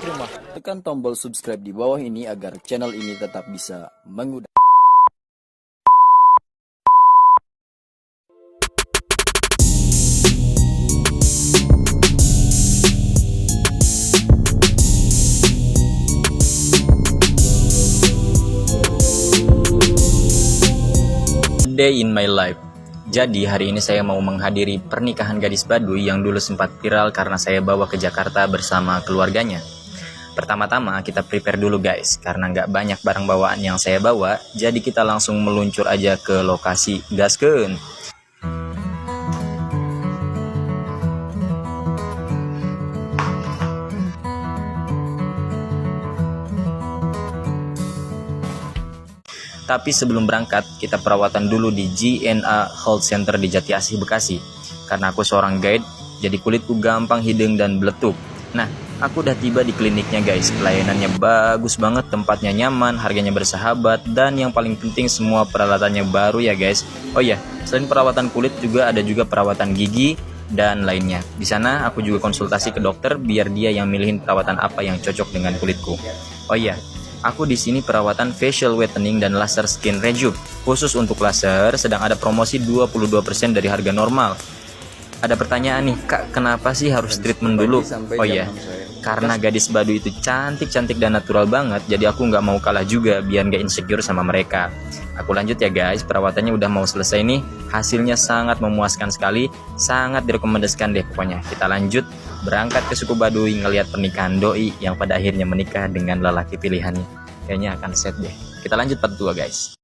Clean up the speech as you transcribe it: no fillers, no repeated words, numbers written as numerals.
rumah, tekan tombol subscribe di bawah ini agar channel ini tetap bisa mengudara. Day in my life. Jadi hari ini saya mau menghadiri pernikahan gadis Baduy yang dulu sempat viral karena saya bawa ke Jakarta bersama keluarganya. Pertama-tama kita prepare dulu guys, karena nggak banyak barang bawaan yang saya bawa, jadi kita langsung meluncur aja ke lokasi. Gaskeun. Tapi sebelum berangkat, kita perawatan dulu di GNA Health Center di Jati Asih, Bekasi. Karena aku seorang guide, jadi kulitku gampang hidung dan beletuk. Nah, aku udah tiba di kliniknya guys. Pelayanannya bagus banget, tempatnya nyaman, harganya bersahabat, dan yang paling penting semua peralatannya baru ya guys. Oh iya, selain perawatan kulit juga ada juga perawatan gigi dan lainnya. Di sana aku juga konsultasi ke dokter biar dia yang milihin perawatan apa yang cocok dengan kulitku. Oh iya, aku di sini perawatan facial whitening dan laser skin rejuve. Khusus untuk laser sedang ada promosi 22% dari harga normal. Ada pertanyaan nih, Kak, kenapa sih harus treatment dulu? Oh iya, karena gadis Baduy itu cantik-cantik dan natural banget, jadi aku nggak mau kalah juga biar nggak insecure sama mereka. Aku lanjut ya guys, perawatannya udah mau selesai nih. Hasilnya sangat memuaskan sekali, sangat direkomendasikan deh pokoknya. Kita lanjut berangkat ke suku Baduy ngelihat pernikahan doi yang pada akhirnya menikah dengan lelaki pilihannya. Kayaknya akan set deh. Kita lanjut part 2 guys.